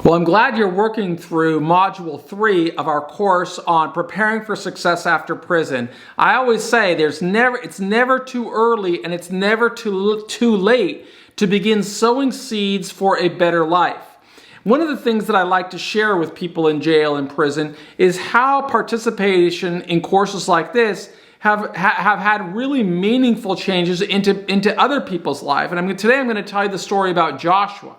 Well, I'm glad you're working through Module 3 of our course on preparing for success after prison. I always say it's never too early and it's never too late to begin sowing seeds for a better life. One of the things that I like to share with people in jail and prison is how participation in courses like this have had really meaningful changes into other people's life. And today I'm going to tell you the story about Joshua.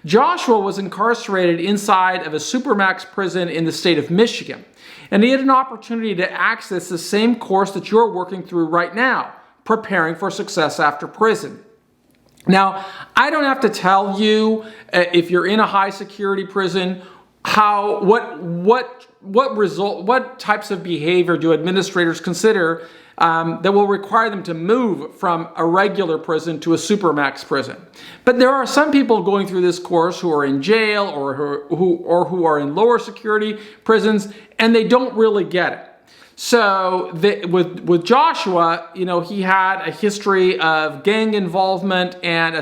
Joshua was incarcerated inside of a supermax prison in the state of Michigan, and he had an opportunity to access the same course that you're working through right now, preparing for success after prison. Now, I don't have to tell you if you're in a high security prison, what types of behavior do administrators consider that will require them to move from a regular prison to a supermax prison. But there are some people going through this course who are in jail or who are in lower security prisons, and they don't really get it. So with Joshua, he had a history of gang involvement and a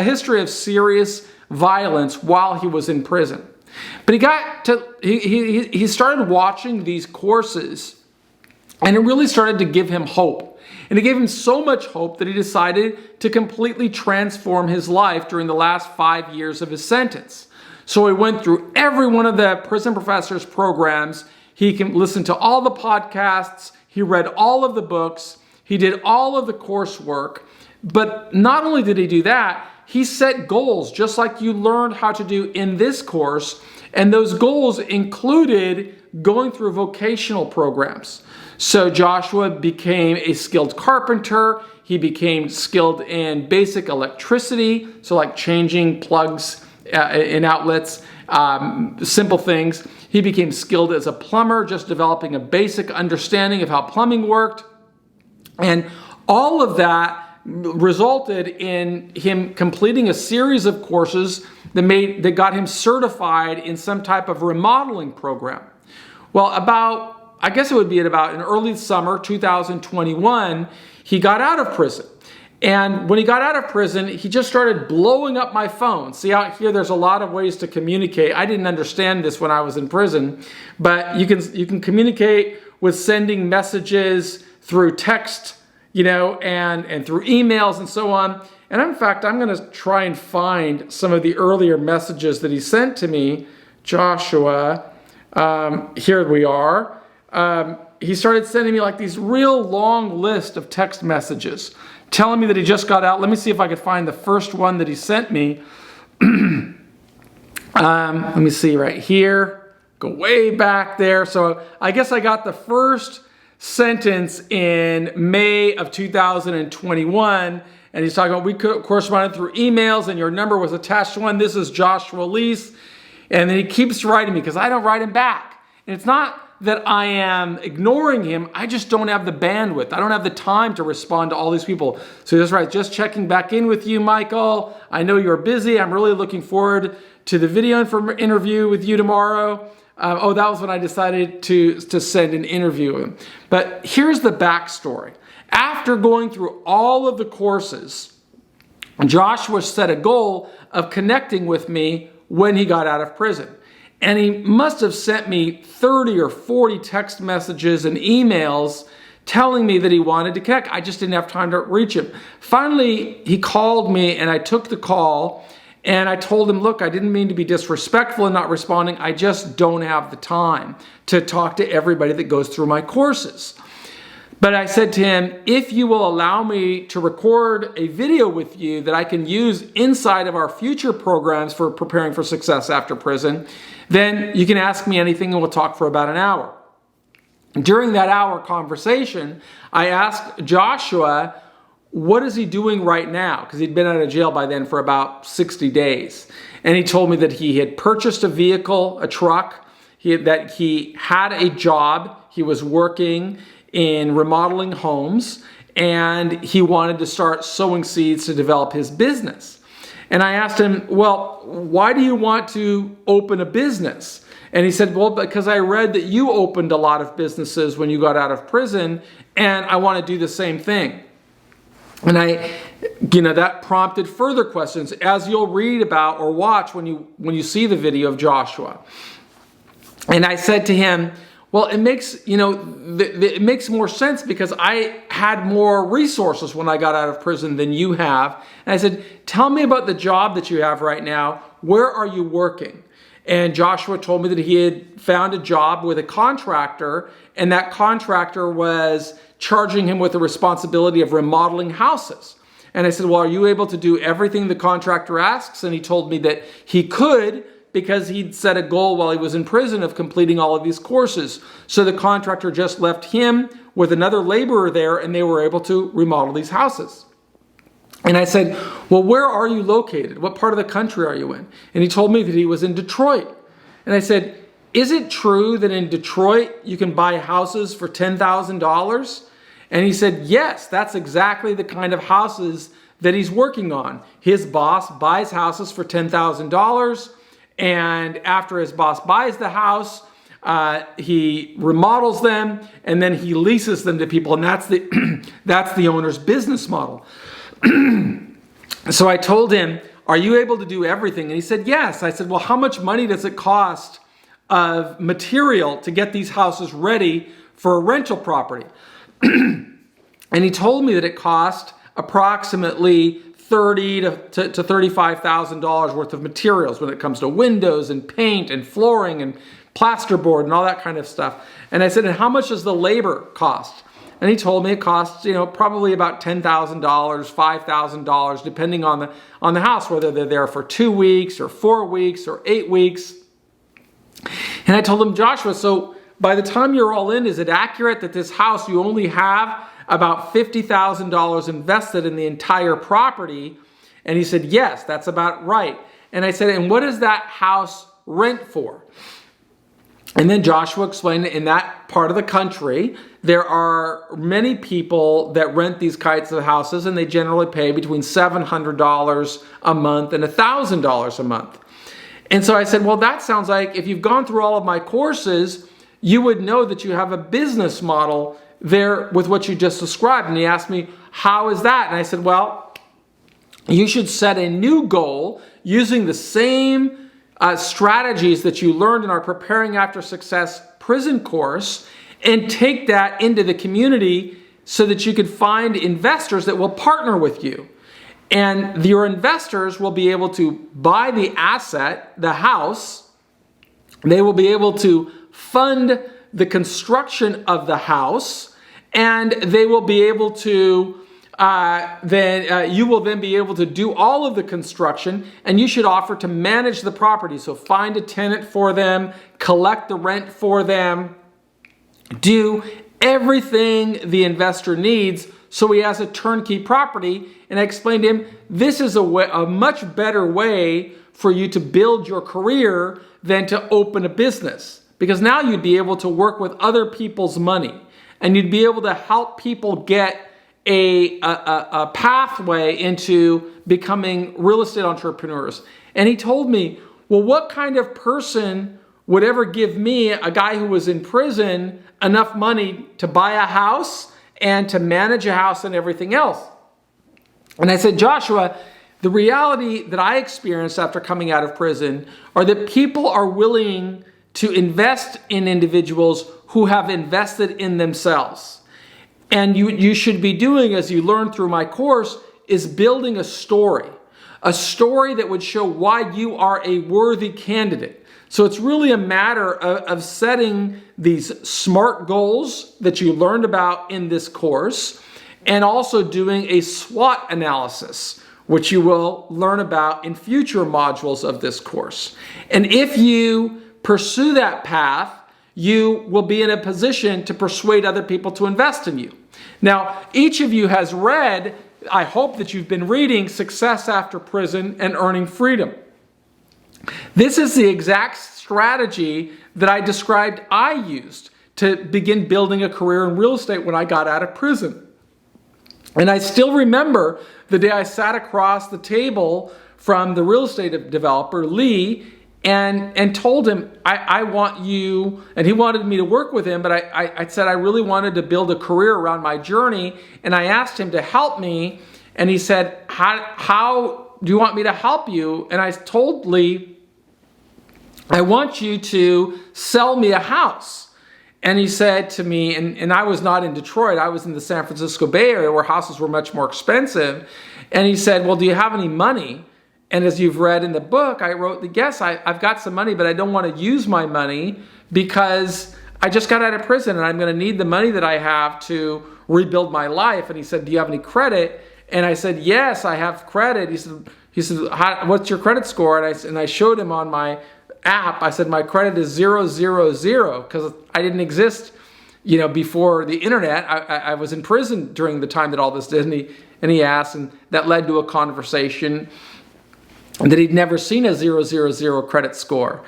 history of serious violence while he was in prison. But he started watching these courses, and it really started to give him hope. And it gave him so much hope that he decided to completely transform his life during the last 5 years of his sentence. So he went through every one of the prison professors' programs. He can listen to all the podcasts. He read all of the books. He did all of the coursework. But not only did he do that, he set goals just like you learned how to do in this course. And those goals included going through vocational programs. So Joshua became a skilled carpenter. He became skilled in basic electricity, so like changing plugs in outlets, simple things. He became skilled as a plumber, just developing a basic understanding of how plumbing worked. And all of that resulted in him completing a series of courses that got him certified in some type of remodeling program. Well, I guess it would be in early summer 2021, he got out of prison. And when he got out of prison, he just started blowing up my phone. See out here, there's a lot of ways to communicate. I didn't understand this when I was in prison, but you can communicate with sending messages through text, and through emails and so on. And in fact, I'm going to try and find some of the earlier messages that he sent to me. Joshua, here we are. He started sending me like these real long list of text messages telling me that he just got out. Let me see if I could find the first one that he sent me. Let me see right here. Go way back there. So I guess I got the first sentence in May of 2021. And he's talking about, we corresponded through emails and your number was attached to one. This is Joshua Lease. And then he keeps writing me because I don't write him back. And it's not that I am ignoring him. I just don't have the bandwidth. I don't have the time to respond to all these people. So he's right, just checking back in with you, Michael. I know you're busy. I'm really looking forward to the video interview with you tomorrow. That was when I decided to send an interview with him. But here's the backstory. After going through all of the courses, Joshua set a goal of connecting with me when he got out of prison. And he must have sent me 30 or 40 text messages and emails telling me that he wanted to connect. I just didn't have time to reach him. Finally, he called me and I took the call and I told him, look, I didn't mean to be disrespectful in not responding. I just don't have the time to talk to everybody that goes through my courses. But I said to him, if you will allow me to record a video with you that I can use inside of our future programs for preparing for success after prison, then you can ask me anything and we'll talk for about an hour. During that hour conversation, I asked Joshua, what is he doing right now? Because he'd been out of jail by then for about 60 days. And he told me that he had purchased a vehicle, a truck, that he had a job, he was working in remodeling homes, and he wanted to start sowing seeds to develop his business. And I asked him, well, why do you want to open a business? And he said, well, because I read that you opened a lot of businesses when you got out of prison, and I want to do the same thing. And that prompted further questions, as you'll read about or watch when you see the video of Joshua. And I said to him, well, it makes, it makes more sense because I had more resources when I got out of prison than you have. And I said, tell me about the job that you have right now. Where are you working? And Joshua told me that he had found a job with a contractor, and that contractor was charging him with the responsibility of remodeling houses. And I said, well, are you able to do everything the contractor asks? And he told me that he could, because he'd set a goal while he was in prison of completing all of these courses. So the contractor just left him with another laborer there, and they were able to remodel these houses. And I said, well, where are you located? What part of the country are you in? And he told me that he was in Detroit. And I said, is it true that in Detroit you can buy houses for $10,000? And he said, yes, that's exactly the kind of houses that he's working on. His boss buys houses for $10,000. And after his boss buys the house, he remodels them, and then he leases them to people. And that's the owner's business model. So I told him, are you able to do everything? And he said, yes. I said, well, how much money does it cost of material to get these houses ready for a rental property? And he told me that it cost approximately $30,000 to $35,000 worth of materials when it comes to windows and paint and flooring and plasterboard and all that kind of stuff. And I said, and how much does the labor cost? And he told me it costs, probably about $10,000, $5,000, depending on the house, whether they're there for 2 weeks or 4 weeks or 8 weeks. And I told him, Joshua, so by the time you're all in, is it accurate that this house, you only have about $50,000 invested in the entire property? And he said, yes, that's about right. And I said, and what does that house rent for? And then Joshua explained that in that part of the country, there are many people that rent these kinds of houses, and they generally pay between $700 a month and $1,000 a month. And so I said, well, that sounds like if you've gone through all of my courses, you would know that you have a business model there with what you just described. And he asked me, how is that? And I said, well, you should set a new goal using the same strategies that you learned in our Preparing After Success prison course, and take that into the community so that you could find investors that will partner with you. And your investors will be able to buy the asset, the house. They will be able to fund the construction of the house, and they will be able to you will then be able to do all of the construction, and you should offer to manage the property. So find a tenant for them, collect the rent for them, do everything the investor needs so he has a turnkey property. And I explained to him, this is a much better way for you to build your career than to open a business. Because now you'd be able to work with other people's money, and you'd be able to help people get a pathway into becoming real estate entrepreneurs. And he told me, well, what kind of person would ever give me, a guy who was in prison, enough money to buy a house and to manage a house and everything else? And I said, Joshua, the reality that I experienced after coming out of prison are that people are willing to invest in individuals who have invested in themselves. And you should be doing, as you learn through my course, is building a story that would show why you are a worthy candidate. So it's really a matter of setting these SMART goals that you learned about in this course, and also doing a SWOT analysis, which you will learn about in future modules of this course. And if you pursue that path, you will be in a position to persuade other people to invest in you. Now, each of you has read, I hope that you've been reading Success After Prison and Earning Freedom. This is the exact strategy that I described I used to begin building a career in real estate when I got out of prison. And I still remember the day I sat across the table from the real estate developer, Lee, and told him, I want you, and he wanted me to work with him, but I said I really wanted to build a career around my journey, and I asked him to help me And he said, how do you want me to help you? And I told Lee, I want you to sell me a house. And he said to me, and I was not in Detroit, I was in the San Francisco Bay Area where houses were much more expensive. And he said, well, do you have any money? And as you've read in the book, I wrote, yes, I've got some money, but I don't want to use my money because I just got out of prison and I'm going to need the money that I have to rebuild my life. And he said, do you have any credit? And I said, yes, I have credit. He said, what's your credit score? And I showed him on my app. I said, my credit is 000 because I didn't exist, before the internet. I was in prison during the time that all this did. And he asked, and that led to a conversation that he'd never seen a 000 credit score.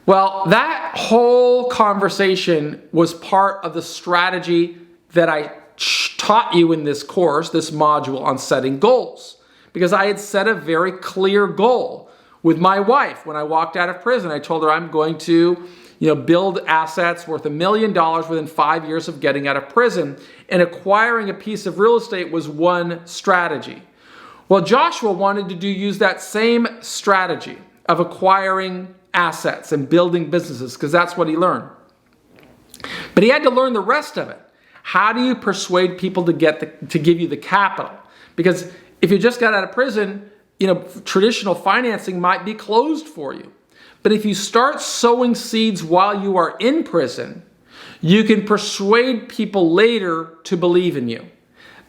Well, that whole conversation was part of the strategy that I taught you in this course, this module on setting goals. Because I had set a very clear goal with my wife. When I walked out of prison, I told her I'm going to, build assets worth $1 million within 5 years of getting out of prison. And acquiring a piece of real estate was one strategy. Well, Joshua wanted to use that same strategy of acquiring assets and building businesses because that's what he learned. But he had to learn the rest of it. How do you persuade people to give you the capital? Because if you just got out of prison, traditional financing might be closed for you. But if you start sowing seeds while you are in prison, you can persuade people later to believe in you.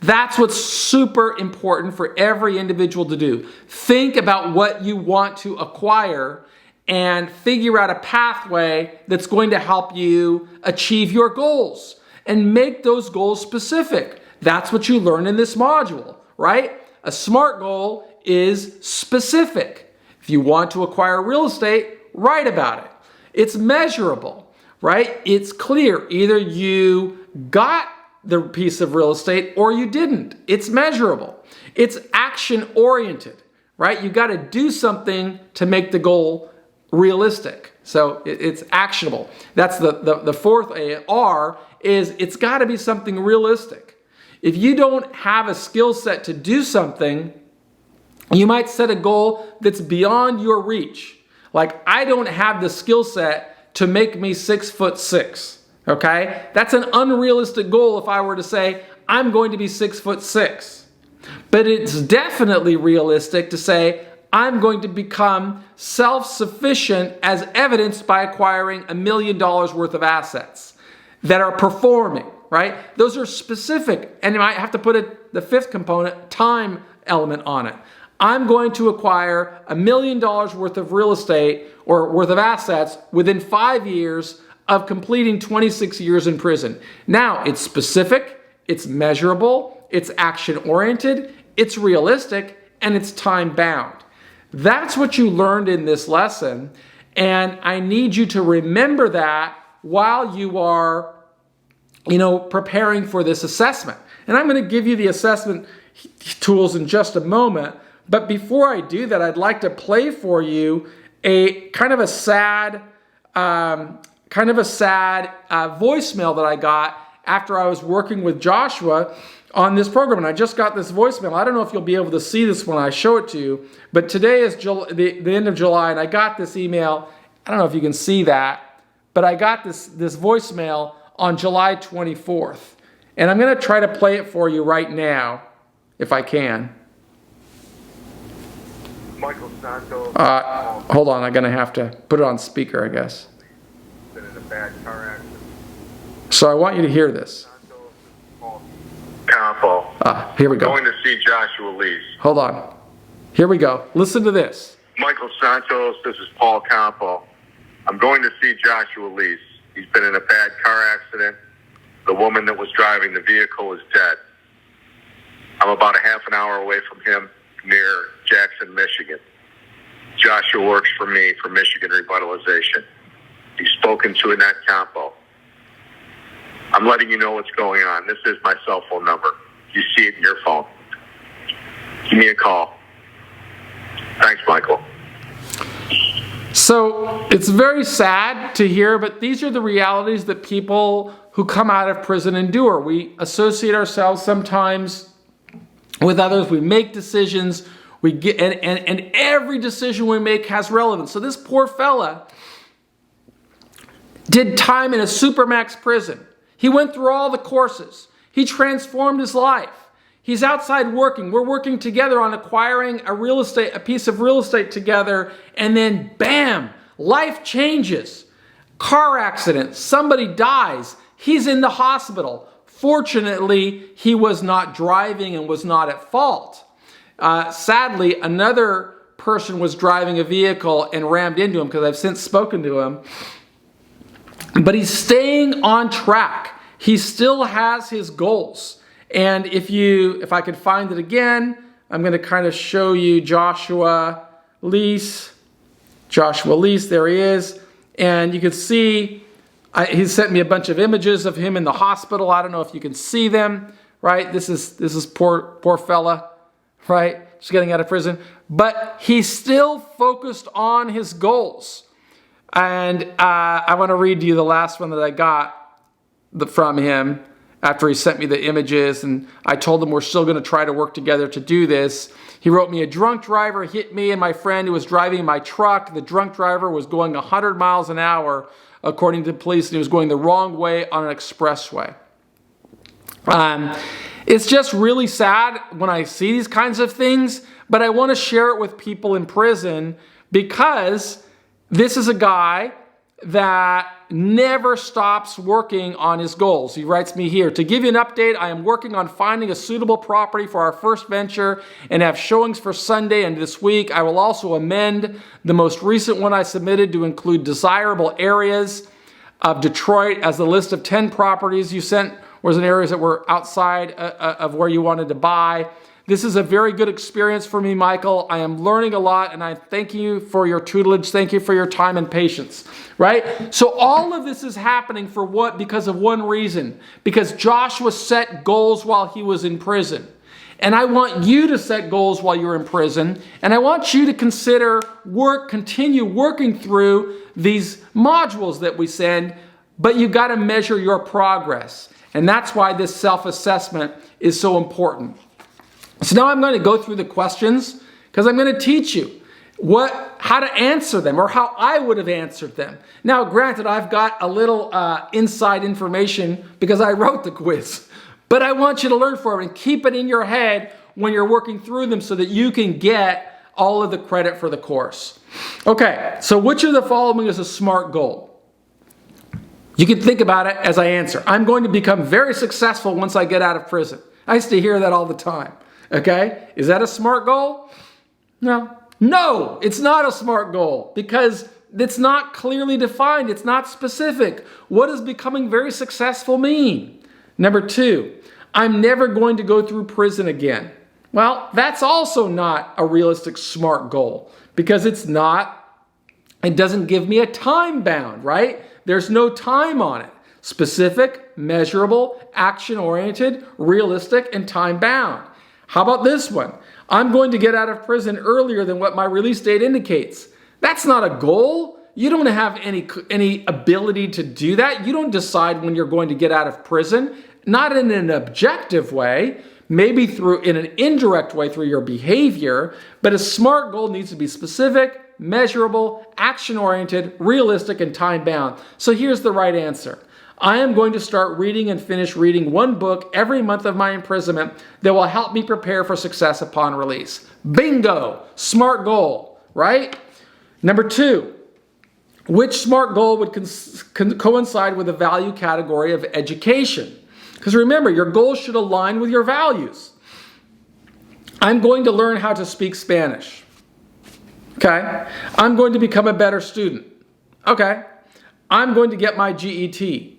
That's what's super important for every individual to do. Think about what you want to acquire and figure out a pathway that's going to help you achieve your goals and make those goals specific. That's what you learn in this module, right? A SMART goal is specific. If you want to acquire real estate, write about it. It's measurable, right? It's clear. Either you got the piece of real estate or you didn't. It's measurable. It's action oriented, right? You got to do something to make the goal realistic. So it's actionable. That's the fourth R is it's got to be something realistic. If you don't have a skill set to do something, you might set a goal that's beyond your reach. Like, I don't have the skill set to make me 6'6". Okay? That's an unrealistic goal if I were to say, I'm going to be 6'6". But it's definitely realistic to say, I'm going to become self-sufficient as evidenced by acquiring $1 million worth of assets that are performing, right? Those are specific. And you might have to put the fifth component, time element on it. I'm going to acquire $1 million worth of real estate or worth of assets within 5 years of completing 26 years in prison. Now, it's specific, it's measurable, it's action-oriented, it's realistic, and it's time-bound. That's what you learned in this lesson, and I need you to remember that while you are, preparing for this assessment. And I'm going to give you the assessment tools in just a moment, but before I do that, I'd like to play for you a kind of a sad voicemail that I got after I was working with Joshua on this program. And I just got this voicemail. I don't know if you'll be able to see this when I show it to you, but today is the end of July, and I got this email. I don't know if you can see that, but I got this voicemail on July 24th. And I'm going to try to play it for you right now, if I can. Michael Santos. Hold on, I'm going to have to put it on speaker, I guess. Been in a bad car accident. So I want you to hear this. Campo. Here we go. Going to see Joshua Lees. Hold on. Here we go. Listen to this. Michael Santos, this is Paul Campo. I'm going to see Joshua Lees. He's been in a bad car accident. The woman that was driving the vehicle is dead. I'm about a half an hour away from him near Jackson, Michigan. Joshua works for me for Michigan Revitalization. He's spoken to Annette Campo. I'm letting you know what's going on. This is my cell phone number. You see it in your phone. Give me a call. Thanks, Michael. So it's very sad to hear, but these are the realities that people who come out of prison endure. We associate ourselves sometimes with others. We make decisions. We get, and every decision we make has relevance. So this poor fella did time in a supermax prison. He went through all the courses. He transformed his life. He's outside working. We're working together on acquiring a piece of real estate together, and then bam, life changes. Car accident, somebody dies. He's in the hospital. Fortunately, he was not driving and was not at fault. Sadly, another person was driving a vehicle and rammed into him, because I've since spoken to him. But he's staying on track. He still has his goals. And if I could find it again, I'm going to kind of show you Joshua Lease. There he is. And you can see, he sent me a bunch of images of him in the hospital. I don't know if you can see them, right? This is poor fella, right? Just getting out of prison. But he's still focused on his goals. And I want to read to you the last one that I got from him after he sent me the images. And I told him we're still going to try to work together to do this. He wrote me, a drunk driver hit me and my friend who was driving my truck. The drunk driver was going 100 miles an hour, according to police, and he was going the wrong way on an expressway. It's just really sad when I see these kinds of things, but I want to share it with people in prison, because this is a guy that never stops working on his goals. He writes me here, to give you an update, I am working on finding a suitable property for our first venture and have showings for Sunday and this week. I will also amend the most recent one I submitted to include desirable areas of Detroit, as the list of 10 properties you sent was in areas that were outside of where you wanted to buy. This is a very good experience for me, Michael. I am learning a lot, and I thank you for your tutelage. Thank you for your time and patience, right? So all of this is happening for what? Because of one reason. Because Joshua set goals while he was in prison. And I want you to set goals while you're in prison. And I want you to continue working through these modules that we send, but you got to measure your progress. And that's why this self-assessment is so important. So now I'm going to go through the questions, because I'm going to teach you how to answer them, or how I would have answered them. Now, granted, I've got a little inside information because I wrote the quiz, but I want you to learn from it and keep it in your head when you're working through them so that you can get all of the credit for the course. Okay, so which of the following is a SMART goal? You can think about it as I answer. I'm going to become very successful once I get out of prison. I used to hear that all the time. Okay, is that a SMART goal? No, it's not a SMART goal, because it's not clearly defined. It's not specific. What does becoming very successful mean? Number 2, I'm never going to go through prison again. Well, that's also not a realistic SMART goal, because it doesn't give me a time bound, right? There's no time on it. Specific, measurable, action-oriented, realistic, and time-bound. How about this one? I'm going to get out of prison earlier than what my release date indicates. That's not a goal. You don't have any ability to do that. You don't decide when you're going to get out of prison, not in an objective way, maybe in an indirect way through your behavior, but a SMART goal needs to be specific, measurable, action-oriented, realistic, and time-bound. So here's the right answer. I am going to start reading and finish reading one book every month of my imprisonment that will help me prepare for success upon release. Bingo! SMART goal, right? Number 2, which SMART goal would coincide with the value category of education? Because remember, your goals should align with your values. I'm going to learn how to speak Spanish. Okay? I'm going to become a better student. Okay? I'm going to get my GET.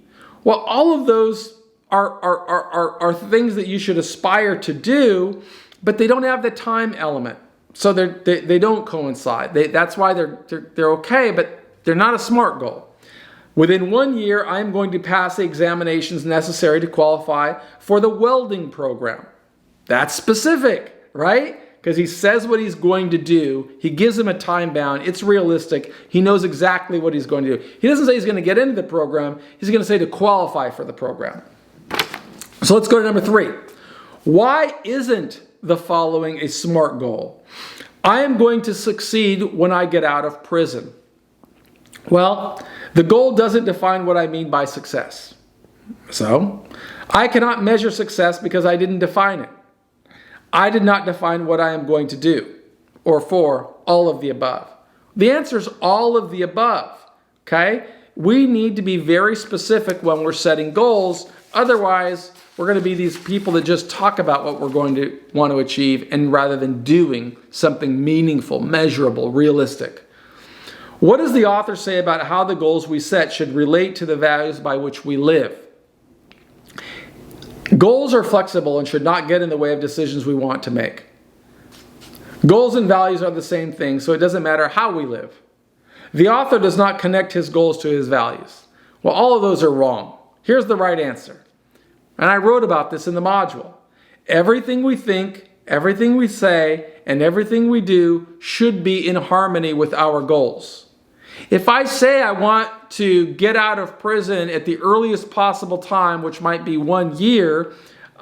Well, all of those are things that you should aspire to do, but they don't have the time element. So they don't coincide. That's why they're okay, but they're not a SMART goal. Within 1 year, I'm going to pass the examinations necessary to qualify for the welding program. That's specific, right? Because he says what he's going to do. He gives him a time bound. It's realistic. He knows exactly what he's going to do. He doesn't say he's going to get into the program. He's going to say to qualify for the program. So let's go to number 3. Why isn't the following a SMART goal? I am going to succeed when I get out of prison. Well, the goal doesn't define what I mean by success. So, I cannot measure success because I didn't define it. I did not define what I am going to do, or for all of the above. The answer is all of the above, okay? We need to be very specific when we're setting goals. Otherwise, we're going to be these people that just talk about what we're going to want to achieve, and rather than doing something meaningful, measurable, realistic. What does the author say about how the goals we set should relate to the values by which we live? Goals are flexible and should not get in the way of decisions we want to make. Goals and values are the same thing, so it doesn't matter how we live. The author does not connect his goals to his values. Well, all of those are wrong. Here's the right answer. And I wrote about this in the module. Everything we think, everything we say, and everything we do should be in harmony with our goals. If I say I want to get out of prison at the earliest possible time, which might be 1 year,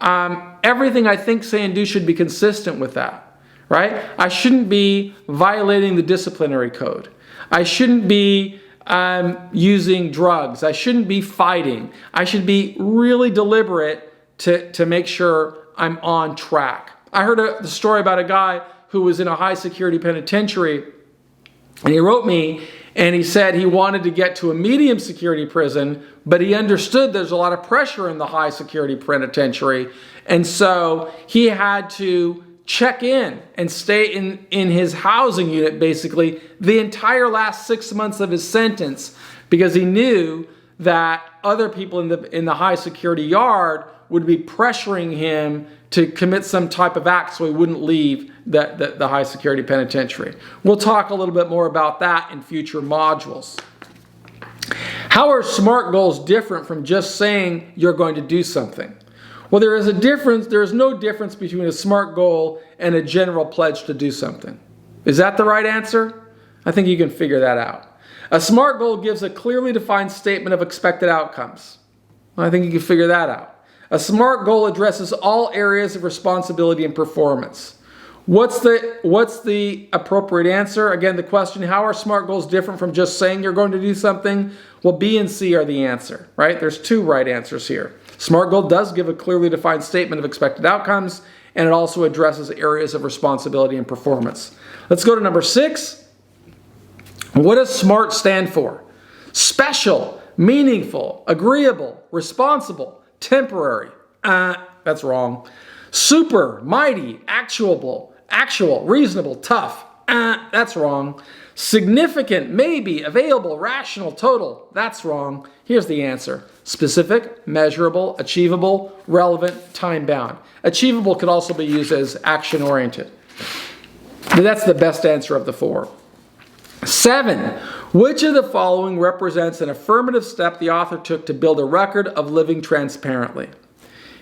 everything I think, say, and do should be consistent with that, right? I shouldn't be violating the disciplinary code. I shouldn't be using drugs. I shouldn't be fighting. I should be really deliberate to make sure I'm on track. I heard the story about a guy who was in a high security penitentiary, and he wrote me, and he said he wanted to get to a medium security prison, but he understood there's a lot of pressure in the high security penitentiary. And so he had to check in and stay in his housing unit basically the entire last 6 months of his sentence, because he knew that other people in the high security yard would be pressuring him to commit some type of act so he wouldn't leave the high security penitentiary. We'll talk a little bit more about that in future modules. How are SMART goals different from just saying you're going to do something? Well, there is a difference. There is no difference between a SMART goal and a general pledge to do something. Is that the right answer? I think you can figure that out. A SMART goal gives a clearly defined statement of expected outcomes. I think you can figure that out. A SMART goal addresses all areas of responsibility and performance. What's the appropriate answer? Again, the question, how are SMART goals different from just saying you're going to do something? Well, B and C are the answer, right? There's two right answers here. SMART goal does give a clearly defined statement of expected outcomes, and it also addresses areas of responsibility and performance. Let's go to number 6. What does SMART stand for? Special, meaningful, agreeable, responsible, temporary. That's wrong. Super, mighty, actual, reasonable, tough. That's wrong. Significant, maybe, available, rational, total. That's wrong. Here's the answer. Specific, measurable, achievable, relevant, time-bound. Achievable could also be used as action-oriented. But that's the best answer of the 4. 7. Which of the following represents an affirmative step the author took to build a record of living transparently?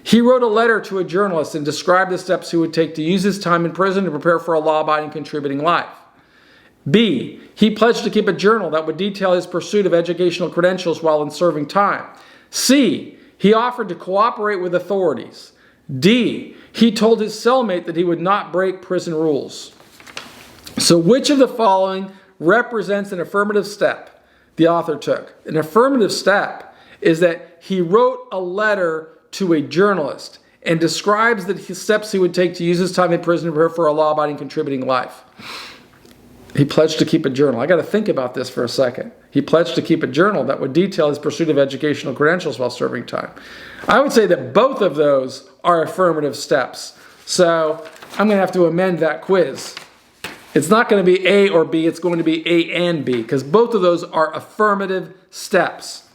He wrote a letter to a journalist and described the steps he would take to use his time in prison to prepare for a law-abiding, contributing life. B. He pledged to keep a journal that would detail his pursuit of educational credentials while in serving time. C. He offered to cooperate with authorities. D. He told his cellmate that he would not break prison rules. So which of the following represents an affirmative step the author took? An affirmative step is that he wrote a letter to a journalist and describes the steps he would take to use his time in prison to prepare for a law-abiding, contributing life. He pledged to keep a journal. I got to think about this for a second. He pledged to keep a journal that would detail his pursuit of educational credentials while serving time. I would say that both of those are affirmative steps. So I'm going to have to amend that quiz. It's not going to be A or B. It's going to be A and B, because both of those are affirmative steps.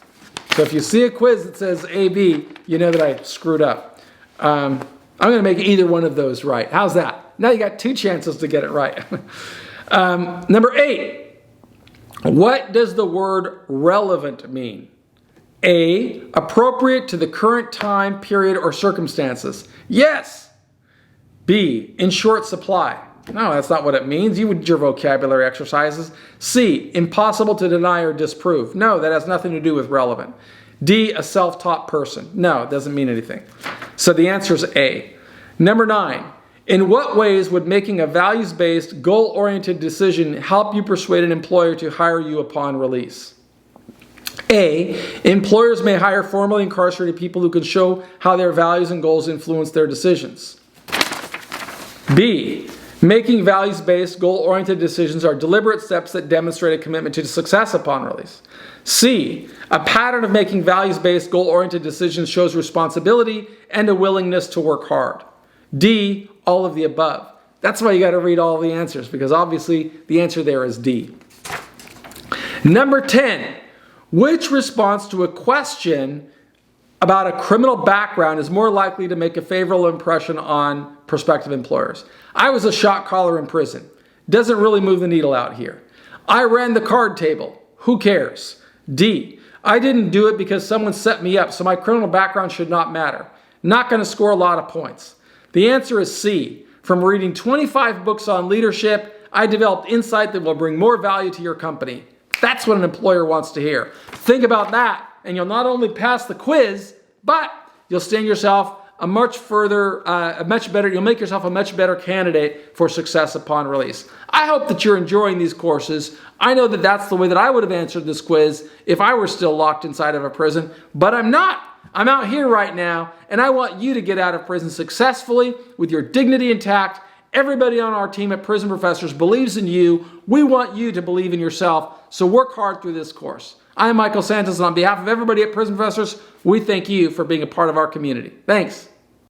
So if you see a quiz that says A, B, you know that I screwed up. I'm going to make either one of those right. How's that? Now you got 2 chances to get it right. Number 8. What does the word relevant mean? A, appropriate to the current time, period, or circumstances. Yes. B, in short supply. No, that's not what it means. You would your vocabulary exercises. C, impossible to deny or disprove. No, that has nothing to do with relevant. D, a self-taught person. No, it doesn't mean anything. So the answer is A. Number 9, In what ways would making a values-based, goal-oriented decision help you persuade an employer to hire you upon release? A, employers may hire formerly incarcerated people who can show how their values and goals influence their decisions. B, making values-based, goal-oriented decisions are deliberate steps that demonstrate a commitment to success upon release. C, a pattern of making values-based, goal-oriented decisions shows responsibility and a willingness to work hard. D, all of the above. That's why you got to read all the answers, because obviously the answer there is D. Number 10, which response to a question about a criminal background is more likely to make a favorable impression on prospective employers? I was a shot caller in prison. Doesn't really move the needle out here. I ran the card table. Who cares? D, I didn't do it because someone set me up, so my criminal background should not matter. Not going to score a lot of points. The answer is C. From reading 25 books on leadership, I developed insight that will bring more value to your company. That's what an employer wants to hear. Think about that, and you'll not only pass the quiz, but you'll stand yourself you'll make yourself a much better candidate for success upon release. I hope that you're enjoying these courses. I know that that's the way that I would have answered this quiz if I were still locked inside of a prison, but I'm not. I'm out here right now, and I want you to get out of prison successfully with your dignity intact. Everybody on our team at Prison Professors believes in you. We want you to believe in yourself, so work hard through this course. I'm Michael Santos, and on behalf of everybody at Prison Professors, we thank you for being a part of our community. Thanks.